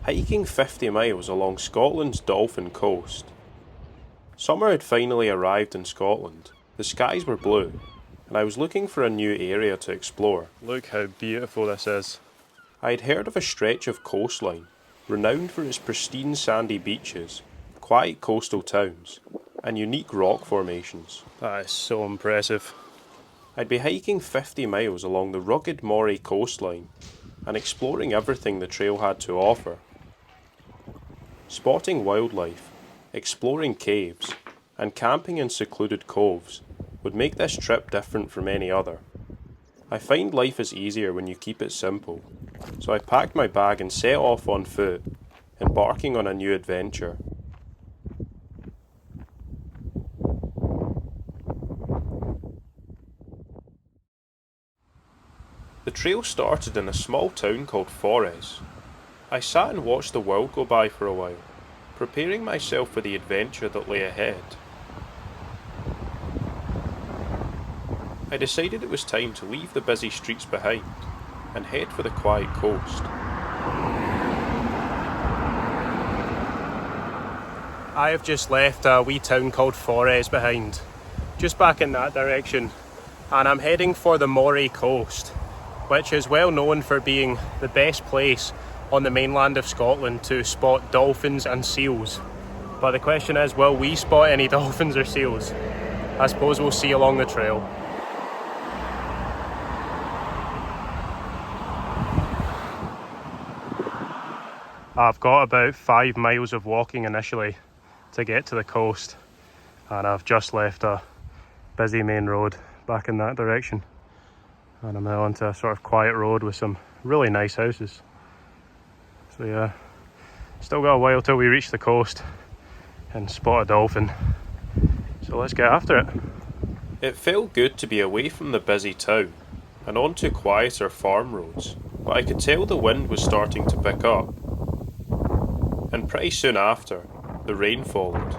hiking 50 miles along Scotland's Dolphin coast. Summer had finally arrived in Scotland, the skies were blue, and I was looking for a new area to explore. Look how beautiful this is. I had heard of a stretch of coastline, renowned for its pristine sandy beaches, quiet coastal towns, and unique rock formations. That is so impressive. I'd be hiking 50 miles along the rugged Moray coastline and exploring everything the trail had to offer. Spotting wildlife, exploring caves, and camping in secluded coves would make this trip different from any other. I find life is easier when you keep it simple, so I packed my bag and set off on foot, embarking on a new adventure. The trail started in a small town called Forres. I sat and watched the world go by for a while, preparing myself for the adventure that lay ahead. I decided it was time to leave the busy streets behind and head for the quiet coast. I have just left a wee town called Forres behind, just back in that direction, and I'm heading for the Moray coast, which is well known for being the best place on the mainland of Scotland to spot dolphins and seals. But the question is, will we spot any dolphins or seals? I suppose we'll see along the trail. I've got about 5 miles of walking initially to get to the coast, and I've just left a busy main road back in that direction, and I'm now onto a sort of quiet road with some really nice houses. So yeah, still got a while till we reach the coast and spot a dolphin, so let's get after it. It felt good to be away from the busy town and onto quieter farm roads, but I could tell the wind was starting to pick up. And pretty soon after, the rain followed.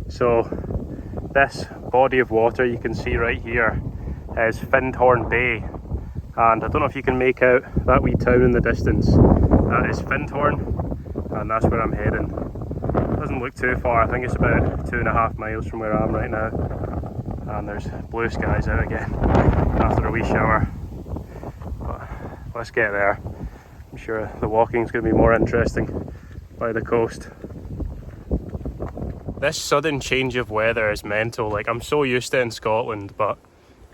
So, this body of water you can see right here is Findhorn Bay, and I don't know if you can make out that wee town in the distance. That is Findhorn, and that's where I'm heading. Doesn't look too far, I think it's about 2.5 miles from where I am right now, and there's blue skies out again after a wee shower. Let's get there. I'm sure the walking's going to be more interesting by the coast. This sudden change of weather is mental. Like, I'm so used to it in Scotland, but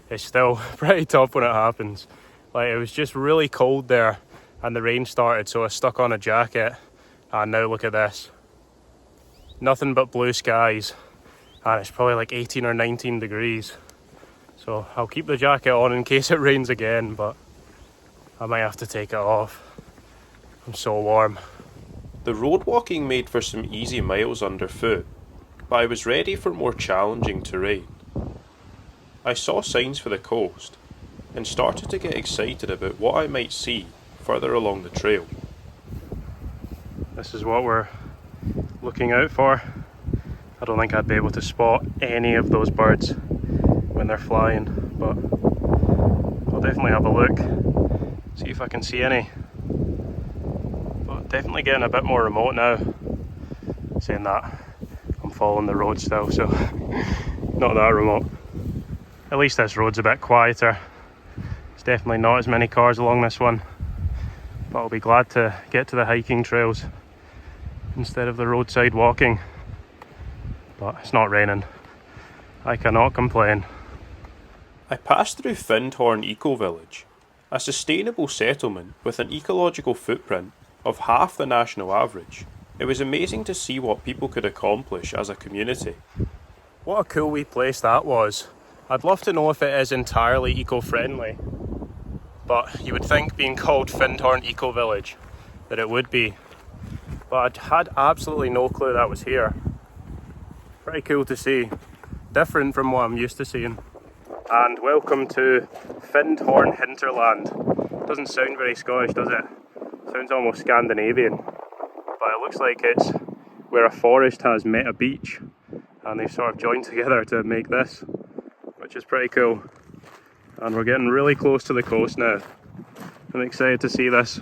it's still pretty tough when it happens. Like, it was just really cold there and the rain started, so I stuck on a jacket, and now look at this. Nothing but blue skies, and it's probably like 18 or 19 degrees. So I'll keep the jacket on in case it rains again, but I might have to take it off. I'm so warm. The road walking made for some easy miles underfoot, but I was ready for more challenging terrain. I saw signs for the coast and started to get excited about what I might see further along the trail. This is what we're looking out for. I don't think I'd be able to spot any of those birds when they're flying, but I'll definitely have a look. See if I can see any. But definitely getting a bit more remote now. Saying that, I'm following the road still, so not that remote. At least this road's a bit quieter. There's definitely not as many cars along this one. But I'll be glad to get to the hiking trails instead of the roadside walking. But it's not raining. I cannot complain. I passed through Findhorn Eco Village, a sustainable settlement with an ecological footprint of half the national average. It was amazing to see what people could accomplish as a community. What a cool wee place that was. I'd love to know if it is entirely eco-friendly, but you would think, being called Findhorn Eco Village, that it would be. But I had absolutely no clue that was here. Pretty cool to see. Different from what I'm used to seeing. And welcome to Findhorn Hinterland. Doesn't sound very Scottish, does it? Sounds almost Scandinavian. But it looks like it's where a forest has met a beach, and they've sort of joined together to make this, which is pretty cool. And we're getting really close to the coast now. I'm excited to see this.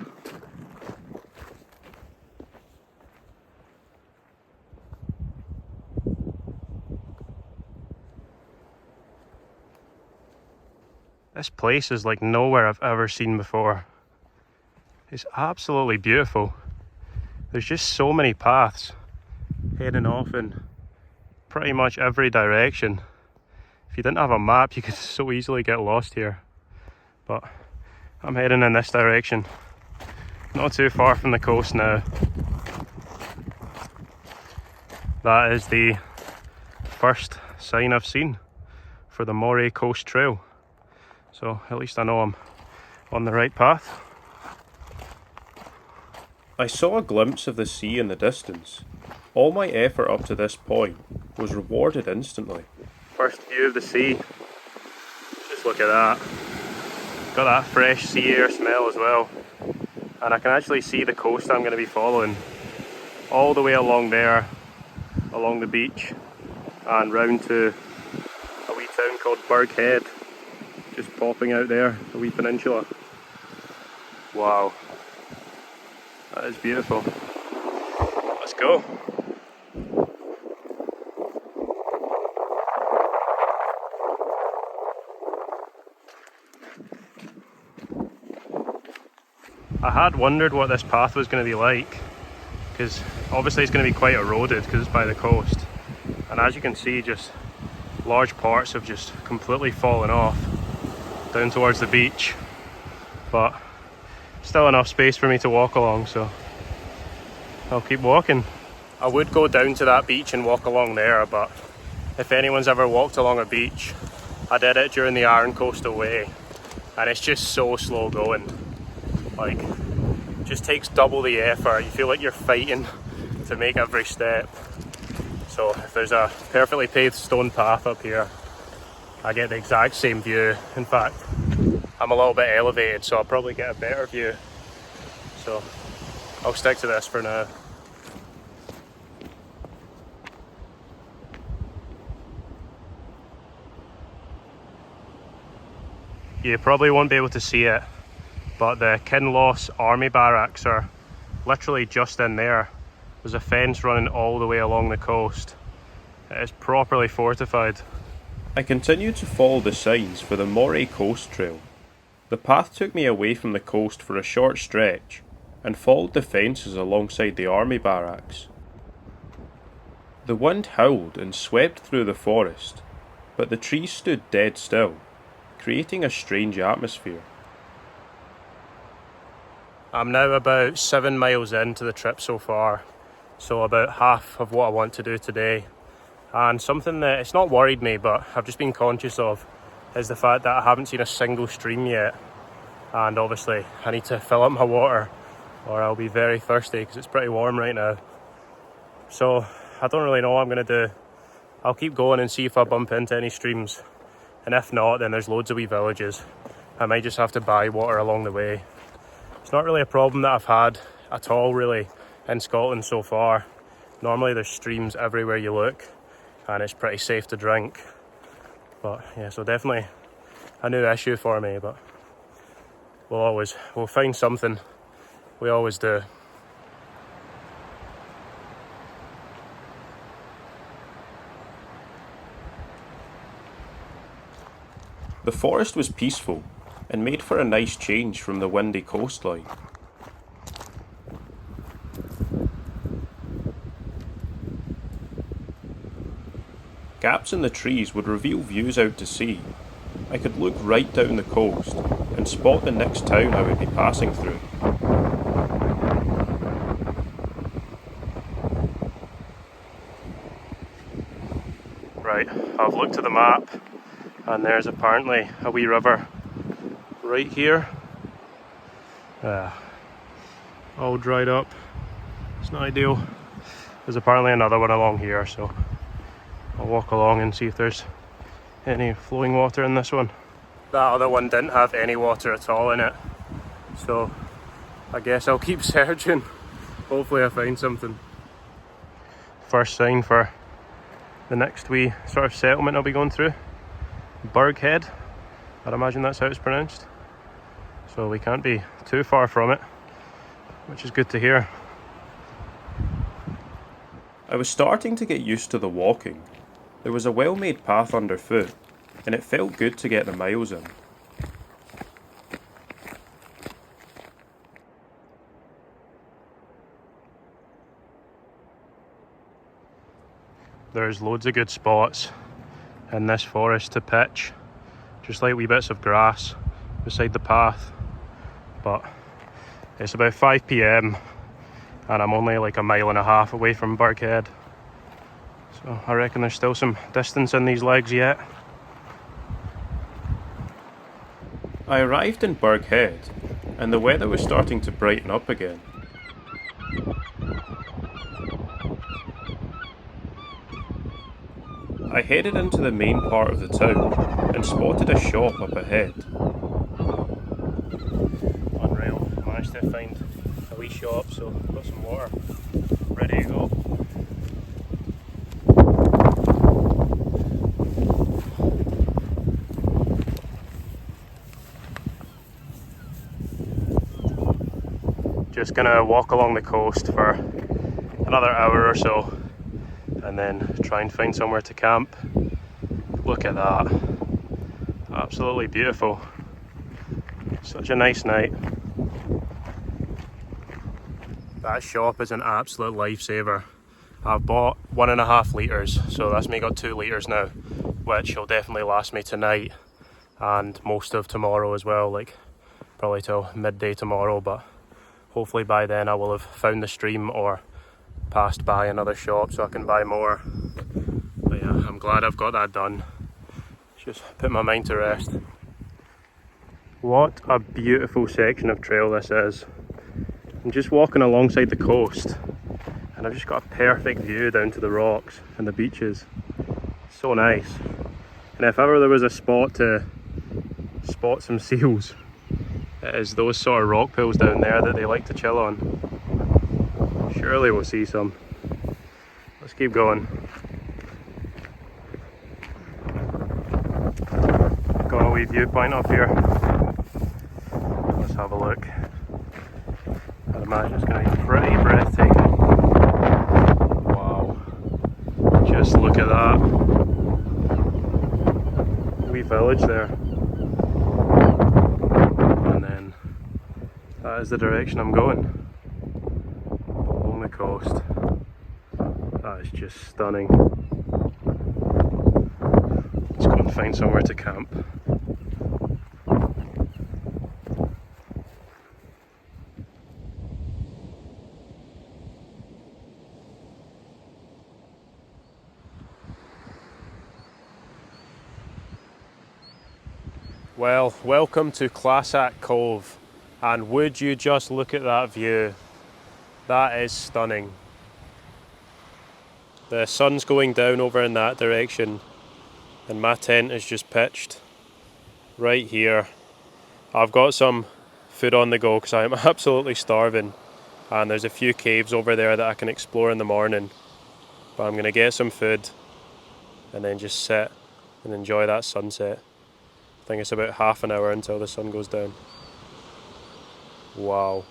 This place is like nowhere I've ever seen before. It's absolutely beautiful. There's just so many paths heading off in pretty much every direction. If you didn't have a map, you could so easily get lost here. But I'm heading in this direction. Not too far from the coast now. That is the first sign I've seen for the Moray Coast Trail. So at least I know I'm on the right path. I saw a glimpse of the sea in the distance. All my effort up to this point was rewarded instantly. First view of the sea. Just look at that. Got that fresh sea air smell as well. And I can actually see the coast I'm going to be following all the way along there, along the beach, and round to a wee town called Burghead. Just popping out there, a wee peninsula. Wow. That is beautiful. Let's go. I had wondered what this path was going to be like, because obviously it's going to be quite eroded because it's by the coast. And as you can see, just large parts have just completely fallen off down towards the beach, but still enough space for me to walk along, so I'll keep walking. I would go down to that beach and walk along there, but if anyone's ever walked along a beach, I did it during the Iron Coastal Way, and it's just so slow going. Like, it just takes double the effort. You feel like you're fighting to make every step. So if there's a perfectly paved stone path up here, I get the exact same view. In fact, I'm a little bit elevated, so I'll probably get a better view. So I'll stick to this for now. You probably won't be able to see it, but the Kinloss Army Barracks are literally just in there. There's a fence running all the way along the coast. It is properly fortified. I continued to follow the signs for the Moray Coast Trail. The path took me away from the coast for a short stretch and followed the fences alongside the army barracks. The wind howled and swept through the forest, but the trees stood dead still, creating a strange atmosphere. I'm now about 7 miles into the trip so far, so about half of what I want to do today. And something that it's not worried me, but I've just been conscious of, is the fact that I haven't seen a single stream yet. And obviously I need to fill up my water or I'll be very thirsty because it's pretty warm right now. So I don't really know what I'm going to do. I'll keep going and see if I bump into any streams. And if not, then there's loads of wee villages. I might just have to buy water along the way. It's not really a problem that I've had at all really in Scotland so far. Normally there's streams everywhere you look and it's pretty safe to drink. But yeah, so definitely a new issue for me, but we'll find something. We always do. The forest was peaceful and made for a nice change from the windy coastline. Gaps in the trees would reveal views out to sea. I could look right down the coast and spot the next town I would be passing through. Right, I've looked at the map and there's apparently a wee river right here. All dried up. It's not ideal. There's apparently another one along here, so I'll walk along and see if there's any flowing water in this one. That other one didn't have any water at all in it, so I guess I'll keep searching. Hopefully I find something. First sign for the next wee sort of settlement I'll be going through. Burghead. I'd imagine that's how it's pronounced. So we can't be too far from it, which is good to hear. I was starting to get used to the walking. There was a well-made path underfoot, and it felt good to get the miles in. There's loads of good spots in this forest to pitch, just like wee bits of grass beside the path. But it's about 5 PM and I'm only like a mile and a half away from Birkhead. So I reckon there's still some distance in these legs yet. I arrived in Birkhead and the weather was starting to brighten up again. I headed into the main part of the town and spotted a shop up ahead. Unreal, managed to find a wee shop, so I've got some water ready to go. Just gonna walk along the coast for another hour or so and then try and find somewhere to camp. Look at that, absolutely beautiful. Such a nice night. That shop is an absolute lifesaver. I've bought 1.5 litres, so that's me got 2 litres now, which will definitely last me tonight and most of tomorrow as well, like probably till midday tomorrow, but hopefully by then I will have found the stream or passed by another shop so I can buy more. But yeah, I'm glad I've got that done. Just put my mind to rest. What a beautiful section of trail this is. I'm just walking alongside the coast and I've just got a perfect view down to the rocks and the beaches. So nice. And if ever there was a spot to spot some seals, it is those sort of rock pools down there that they like to chill on. Surely we'll see some. Let's keep going. Got a wee viewpoint up here. Let's have a look. I'd imagine it's going to be pretty breathtaking. Wow. Just look at that. Wee village there. And then that is the direction I'm going. Along the coast. That is just stunning. Let's go and find somewhere to camp. Well, welcome to Classack Cove, and would you just look at that view? That is stunning. The sun's going down over in that direction and my tent is just pitched right here. I've got some food on the go because I'm absolutely starving, and there's a few caves over there that I can explore in the morning, but I'm going to get some food and then just sit and enjoy that sunset. I think it's about half an hour until the sun goes down. Wow.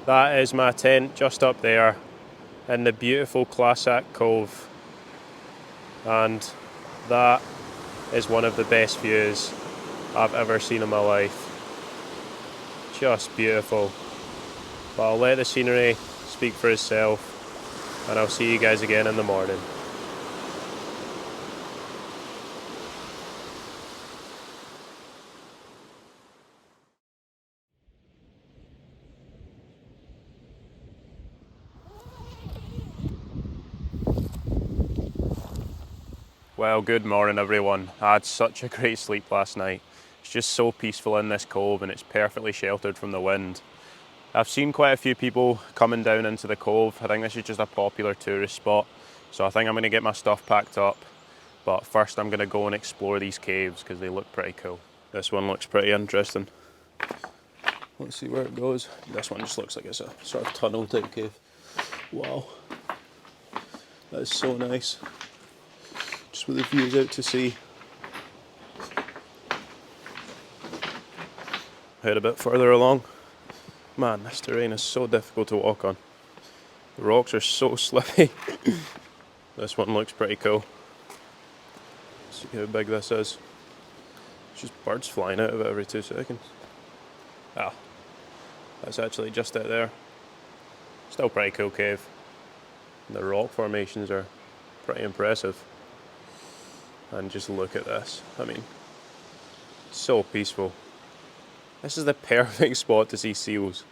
That is my tent just up there in the beautiful Classack Cove, and that is one of the best views I've ever seen in my life. Just beautiful. But I'll let the scenery speak for itself, and I'll see you guys again in the morning. Well, good morning everyone. I had such a great sleep last night. It's just so peaceful in this cove and it's perfectly sheltered from the wind. I've seen quite a few people coming down into the cove. I think this is just a popular tourist spot. So I think I'm going to get my stuff packed up. But first I'm going to go and explore these caves because they look pretty cool. This one looks pretty interesting. Let's see where it goes. This one just looks like it's a sort of tunnel type cave. Wow. That is so nice. Just with the views out to sea. Head a bit further along. Man, this terrain is so difficult to walk on. The rocks are so slippy. This one looks pretty cool. Let's see how big this is. It's just birds flying out of it every 2 seconds. Ah, that's actually just out there. Still pretty cool cave. The rock formations are pretty impressive. And just look at this. I mean, so peaceful. This is the perfect spot to see seals.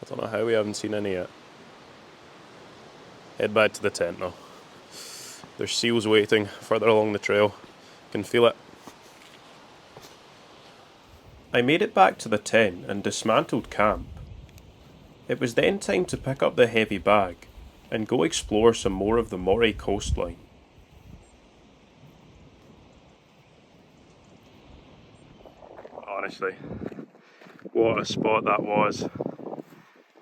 I don't know how we haven't seen any yet. Head back to the tent now. There's seals waiting further along the trail. Can feel it. I made it back to the tent and dismantled camp. It was then time to pick up the heavy bag and go explore some more of the Moray coastline. Honestly, what a spot that was.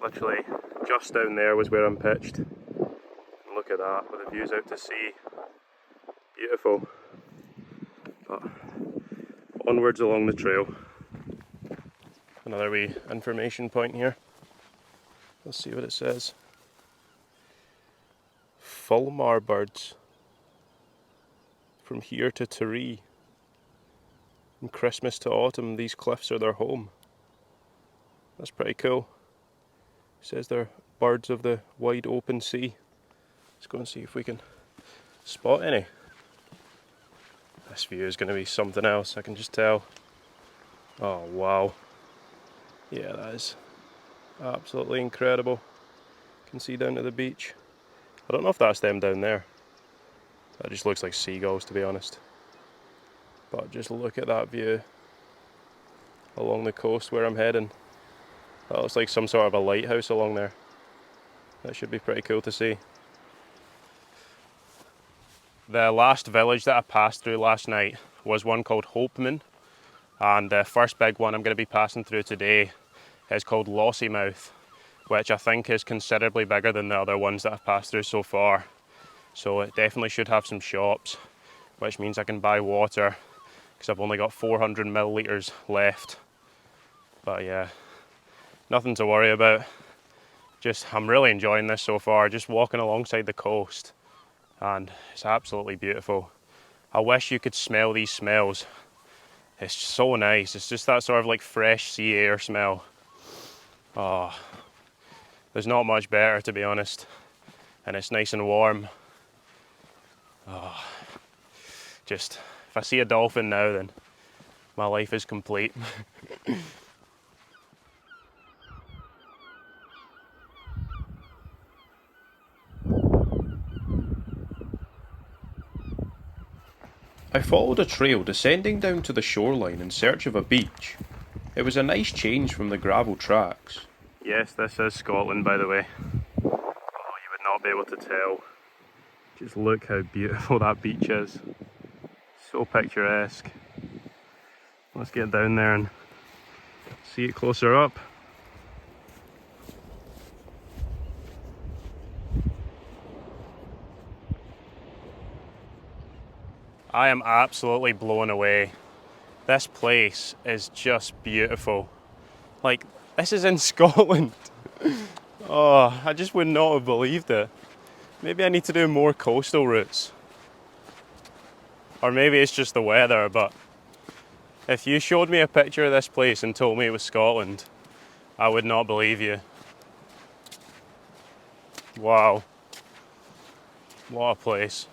Literally, just down there was where I'm pitched. Look at that, with the views out to sea. Beautiful. But onwards along the trail. Another wee information point here. Let's see what it says. Fulmar birds. From here to Taree. From Christmas to autumn, these cliffs are their home. That's pretty cool. It says they're birds of the wide open sea. Let's go and see if we can spot any. This view is going to be something else, I can just tell. Oh wow. Yeah, that is absolutely incredible. You can see down to the beach. I don't know if that's them down there. That just looks like seagulls, to be honest. But just look at that view along the coast where I'm heading. That looks like some sort of a lighthouse along there. That should be pretty cool to see. The last village that I passed through last night was one called Hopeman, and the first big one I'm going to be passing through today is called Lossiemouth, which I think is considerably bigger than the other ones that I've passed through so far. So it definitely should have some shops, which means I can buy water because I've only got 400 millilitres left. But yeah, nothing to worry about. I'm really enjoying this so far, just walking alongside the coast, and it's absolutely beautiful. I wish you could smell these smells. It's so nice. It's just that sort of like fresh sea air smell. Oh, there's not much better, to be honest. And it's nice and warm. Oh, just, if I see a dolphin now, then my life is complete. I followed a trail descending down to the shoreline in search of a beach. It was a nice change from the gravel tracks. Yes, this is Scotland, by the way. Oh, you would not be able to tell. Just look how beautiful that beach is. So picturesque. Let's get down there and see it closer up. I am absolutely blown away. This place is just beautiful. Like, this is in Scotland. Oh, I just would not have believed it. Maybe I need to do more coastal routes. Or maybe it's just the weather, but if you showed me a picture of this place and told me it was Scotland, I would not believe you. Wow. What a place.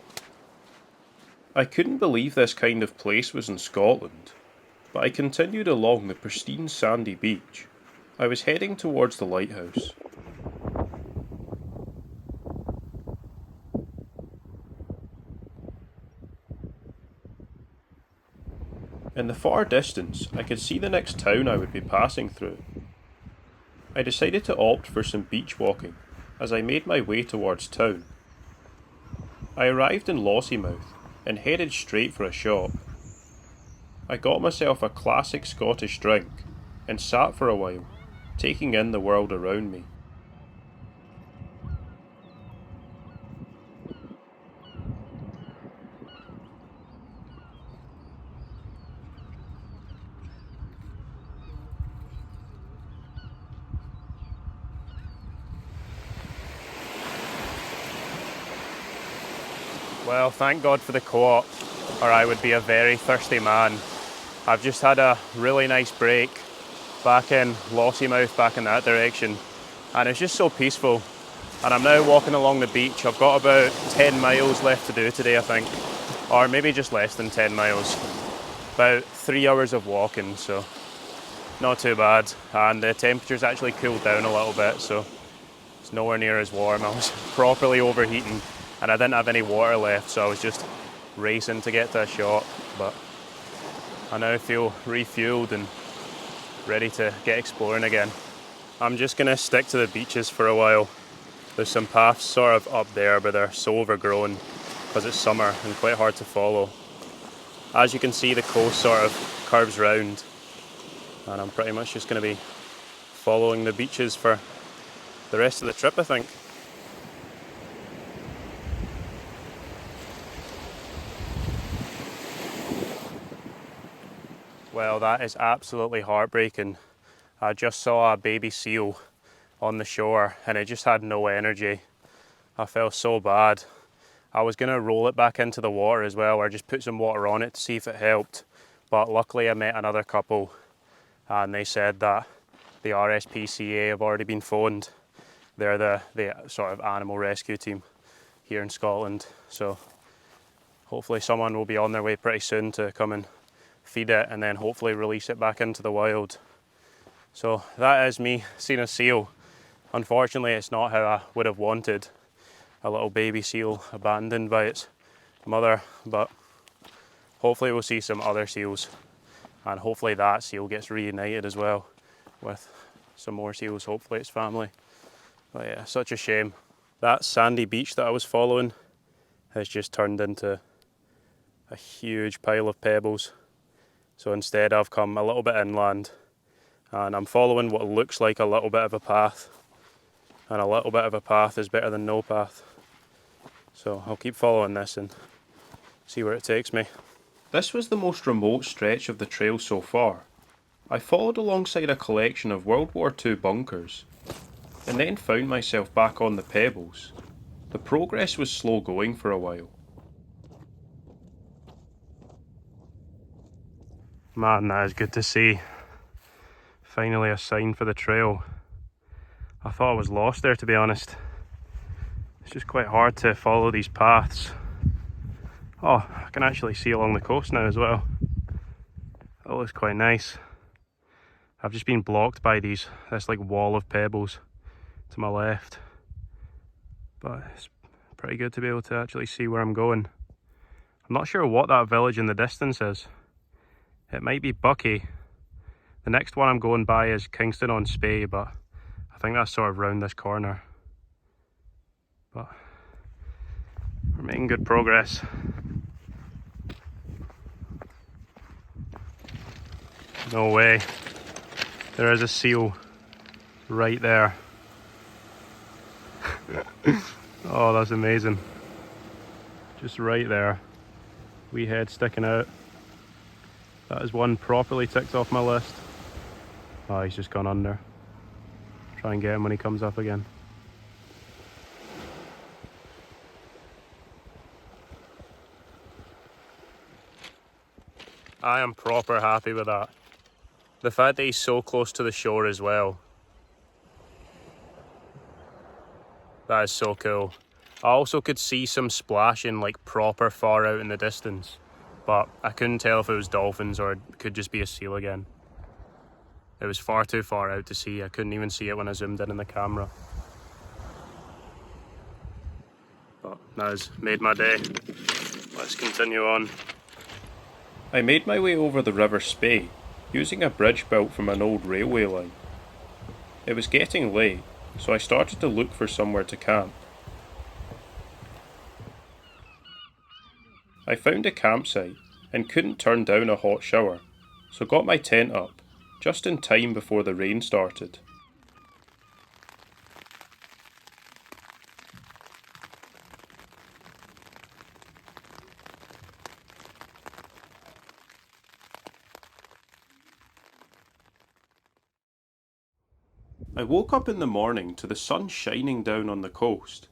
I couldn't believe this kind of place was in Scotland, but I continued along the pristine sandy beach. I was heading towards the lighthouse. In the far distance, I could see the next town I would be passing through. I decided to opt for some beach walking as I made my way towards town. I arrived in Lossiemouth and headed straight for a shop. I got myself a classic Scottish drink and sat for a while, taking in the world around me. Well, thank God for the co-op, or I would be a very thirsty man. I've just had a really nice break back in Lossiemouth, back in that direction, and it's just so peaceful. And I'm now walking along the beach. I've got about 10 miles left to do today, I think, or maybe just less than 10 miles. About 3 hours of walking, so not too bad. And the temperature's actually cooled down a little bit, so it's nowhere near as warm. I was properly overheating and I didn't have any water left, so I was just racing to get to a shop. But I now feel refueled and ready to get exploring again. I'm just gonna stick to the beaches for a while. There's some paths sort of up there, but they're so overgrown because it's summer and quite hard to follow. As you can see, the coast sort of curves round, and I'm pretty much just gonna be following the beaches for the rest of the trip, I think. Well, that is absolutely heartbreaking. I just saw a baby seal on the shore and it just had no energy. I felt so bad. I was going to roll it back into the water as well, or just put some water on it to see if it helped. But luckily I met another couple and they said that the RSPCA have already been phoned. They're the sort of animal rescue team here in Scotland. So hopefully someone will be on their way pretty soon to come and feed it and then hopefully release it back into the wild. So that is me seeing a seal. Unfortunately, it's not how I would have wanted. A little baby seal abandoned by its mother, but hopefully we'll see some other seals and hopefully that seal gets reunited as well with some more seals, hopefully its family. But yeah, such a shame. That sandy beach that I was following has just turned into a huge pile of pebbles. So instead I've come a little bit inland and I'm following what looks like a little bit of a path, and a little bit of a path is better than no path. So I'll keep following this and see where it takes me. This was the most remote stretch of the trail so far. I followed alongside a collection of World War II bunkers and then found myself back on the pebbles. The progress was slow going for a while. Man, that is good to see. Finally a sign for the trail. I thought I was lost there, to be honest. It's just quite hard to follow these paths. Oh, I can actually see along the coast now as well. That looks quite nice. I've just been blocked by this like wall of pebbles to my left. But it's pretty good to be able to actually see where I'm going. I'm not sure what that village in the distance is. It might be Buckie. The next one I'm going by is Kingston on Spey, but I think that's sort of round this corner. But we're making good progress. No way. There is a seal right there. Oh, that's amazing. Just right there. Wee head sticking out. That is one properly ticked off my list. Oh, he's just gone under. Try and get him when he comes up again. I am proper happy with that. The fact that he's so close to the shore as well. That is so cool. I also could see some splashing like proper far out in the distance, but I couldn't tell if it was dolphins or it could just be a seal again. It was far too far out to see. I couldn't even see it when I zoomed in the camera. But that has made my day. Let's continue on. I made my way over the River Spey, using a bridge built from an old railway line. It was getting late, so I started to look for somewhere to camp. I found a campsite and couldn't turn down a hot shower, so got my tent up, just in time before the rain started. I woke up in the morning to the sun shining down on the coast.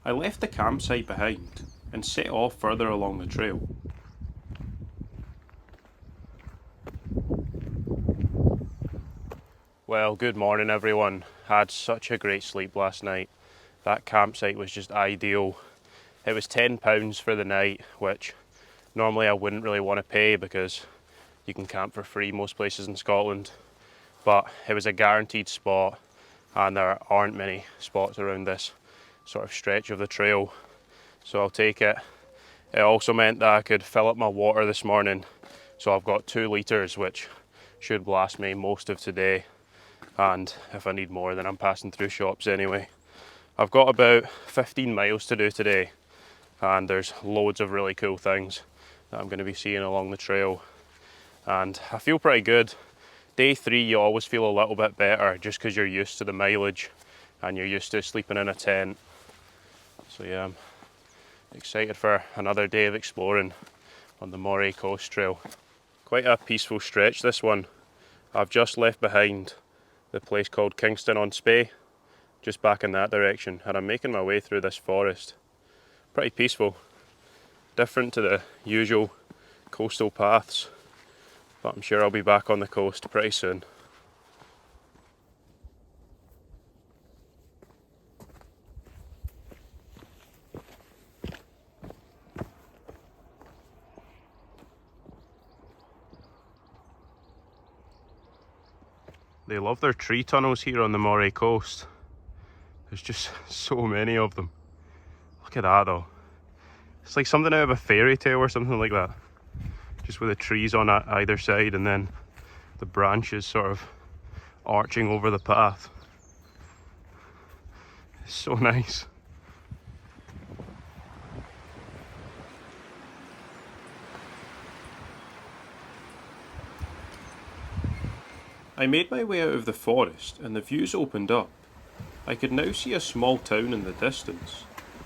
I left the campsite behind and set off further along the trail. Well, good morning everyone. Had such a great sleep last night. That campsite was just ideal. It was £10 for the night, which normally I wouldn't really want to pay because you can camp for free most places in Scotland. But it was a guaranteed spot and there aren't many spots around this sort of stretch of the trail, so I'll take it. It also meant that I could fill up my water this morning, so I've got 2 litres, which should last me most of today, and if I need more then I'm passing through shops anyway. I've got about 15 miles to do today and there's loads of really cool things that I'm going to be seeing along the trail, and I feel pretty good. Day 3 you always feel a little bit better just because you're used to the mileage and you're used to sleeping in a tent. So yeah, I'm excited for another day of exploring on the Moray Coast Trail. Quite a peaceful stretch this one. I've just left behind the place called Kingston-on-Spey, just back in that direction, and I'm making my way through this forest. Pretty peaceful, different to the usual coastal paths. But I'm sure I'll be back on the coast pretty soon. They love their tree tunnels here on the Moray coast. There's just so many of them. Look at that though. It's like something out of a fairy tale or something like that. Just with the trees on either side and then the branches sort of arching over the path. It's so nice. I made my way out of the forest and the views opened up. I could now see a small town in the distance.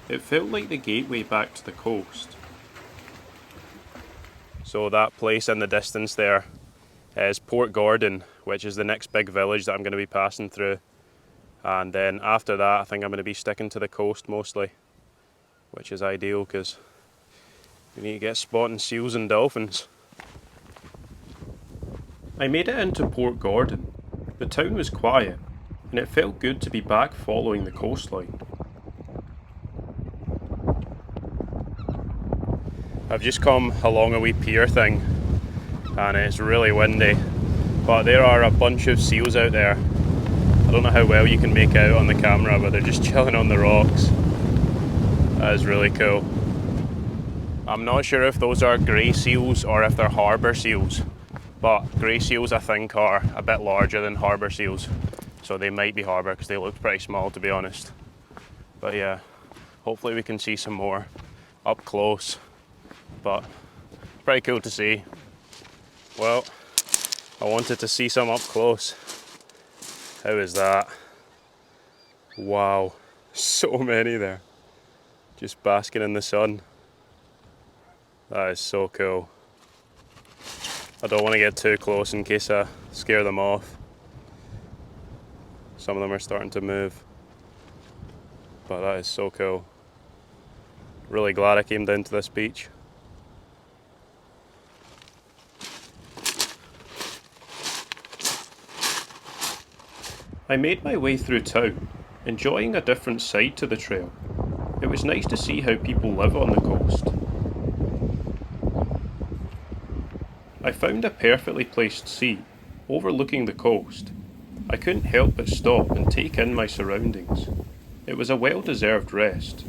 It felt like the gateway back to the coast. So that place in the distance there is Port Gordon, which is the next big village that I'm going to be passing through. And then after that I think I'm going to be sticking to the coast mostly, which is ideal because we need to get spotting seals and dolphins. I made it into Port Gordon. The town was quiet and it felt good to be back following the coastline. I've just come along a wee pier thing and it's really windy, but there are a bunch of seals out there. I don't know how well you can make out on the camera, but they're just chilling on the rocks. That is really cool. I'm not sure if those are grey seals or if they're harbour seals, but grey seals I think are a bit larger than harbour seals, so they might be harbour because they look pretty small to be honest. But yeah, hopefully we can see some more up close. But pretty cool to see. Well, I wanted to see some up close. How is that? Wow, so many there. Just basking in the sun. That is so cool. I don't want to get too close in case I scare them off. Some of them are starting to move. But that is so cool. Really glad I came down to this beach. I made my way through town, enjoying a different side to the trail. It was nice to see how people live on the coast. I found a perfectly placed seat, overlooking the coast. I couldn't help but stop and take in my surroundings. It was a well-deserved rest.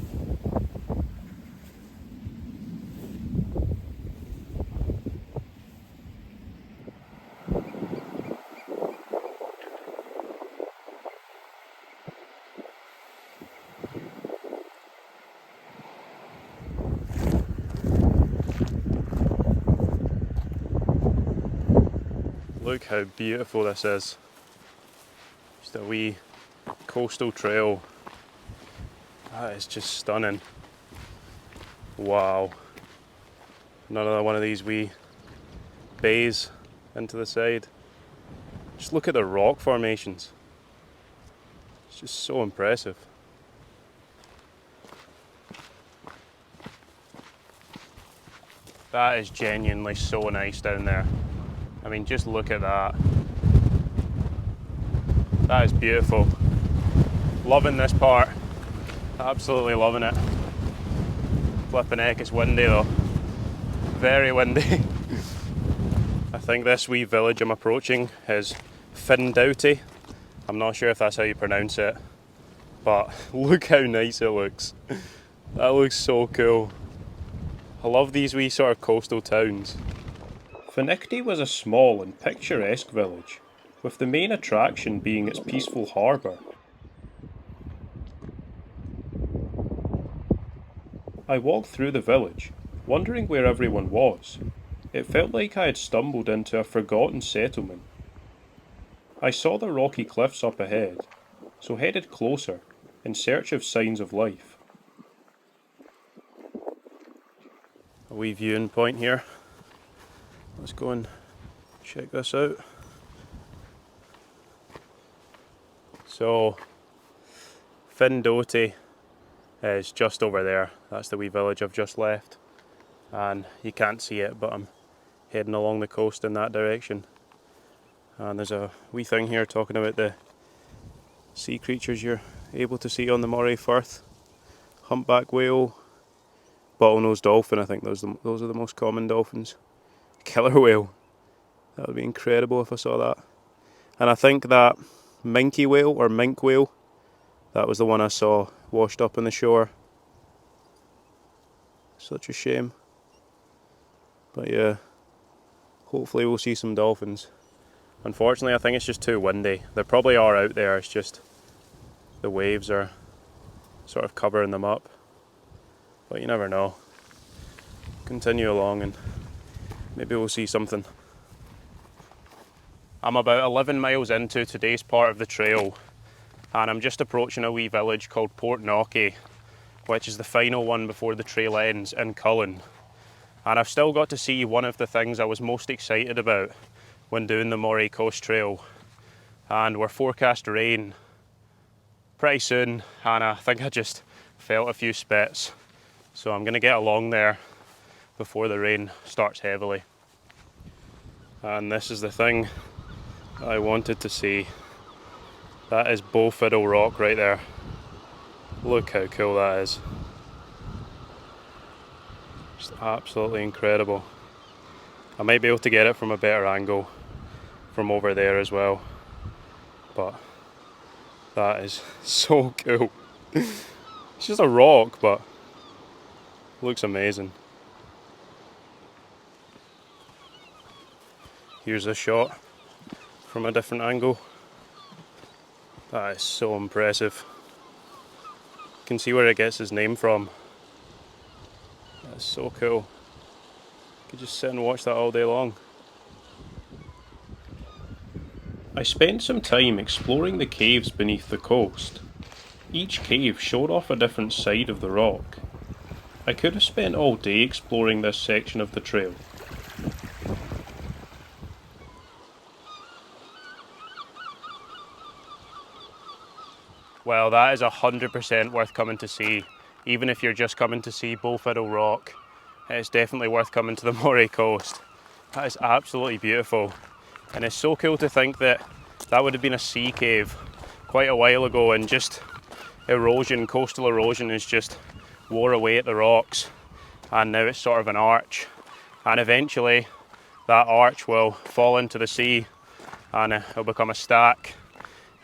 Look how beautiful this is. Just a wee coastal trail. That is just stunning. Wow. Another one of these wee bays into the side. Just look at the rock formations. It's just so impressive. That is genuinely so nice down there. I mean, just look at that. That is beautiful. Loving this part. Absolutely loving it. Flipping heck, it's windy though. Very windy. I think this wee village I'm approaching is Findoughty. I'm not sure if that's how you pronounce it, but look how nice it looks. That looks so cool. I love these wee sort of coastal towns. Findoughty was a small and picturesque village, with the main attraction being its peaceful harbour. I walked through the village, wondering where everyone was. It felt like I had stumbled into a forgotten settlement. I saw the rocky cliffs up ahead, so headed closer in search of signs of life. A wee viewing point here. Let's go and check this out. So, Findoughty is just over there. That's the wee village I've just left. And you can't see it, but I'm heading along the coast in that direction. And there's a wee thing here talking about the sea creatures you're able to see on the Moray Firth. Humpback whale, bottlenose dolphin, I think those are the most common dolphins. Killer whale, that would be incredible if I saw that. And I think that minke whale or mink whale, that was the one I saw washed up on the shore. Such a shame. But yeah, hopefully we'll see some dolphins. Unfortunately, I think it's just too windy. They probably are out there, it's just the waves are sort of covering them up. But you never know. Continue along and maybe we'll see something. I'm about 11 miles into today's part of the trail, and I'm just approaching a wee village called Portnocky, which is the final one before the trail ends in Cullen. And I've still got to see one of the things I was most excited about when doing the Moray Coast Trail. And we're forecast rain pretty soon, and I think I just felt a few spits. So I'm going to get along there before the rain starts heavily. And this is the thing I wanted to see. That is Bowfiddle Rock right there. Look how cool that is. Just absolutely incredible. I might be able to get it from a better angle from over there as well, but that is so cool. It's just a rock, but looks amazing. Here's a shot from a different angle. That is so impressive. You can see where it gets its name from. That's so cool. You could just sit and watch that all day long. I spent some time exploring the caves beneath the coast. Each cave showed off a different side of the rock. I could have spent all day exploring this section of the trail. Well, that is 100% worth coming to see. Even if you're just coming to see Bowfiddle Rock, it's definitely worth coming to the Moray Coast. That is absolutely beautiful. And it's so cool to think that that would have been a sea cave quite a while ago, and just erosion, coastal erosion has just wore away at the rocks, and now it's sort of an arch, and eventually that arch will fall into the sea and it'll become a stack,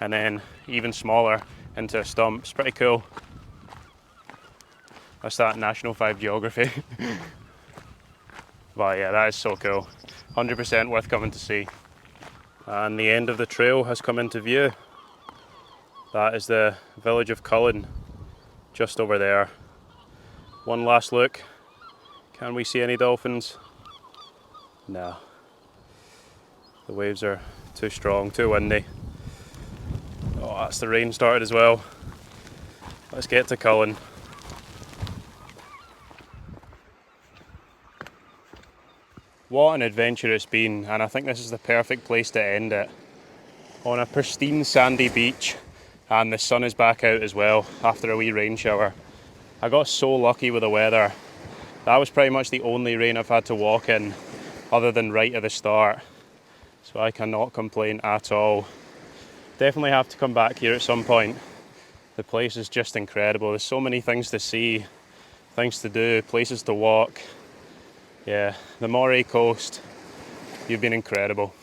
and then even smaller into a stump. It's pretty cool. That's that National 5 geography. But yeah, that is so cool. 100% worth coming to see. And the end of the trail has come into view. That is the village of Cullen, just over there. One last look. Can we see any dolphins? No. The waves are too strong, too windy. Oh, that's the rain started as well. Let's get to Cullen. What an adventure it's been, and I think this is the perfect place to end it. On a pristine sandy beach, and the sun is back out as well after a wee rain shower. I got so lucky with the weather. That was pretty much the only rain I've had to walk in, other than right at the start. So I cannot complain at all. Definitely have to come back here at some point. The place is just incredible. There's so many things to see, things to do, places to walk. Yeah, the Moray coast, you've been incredible.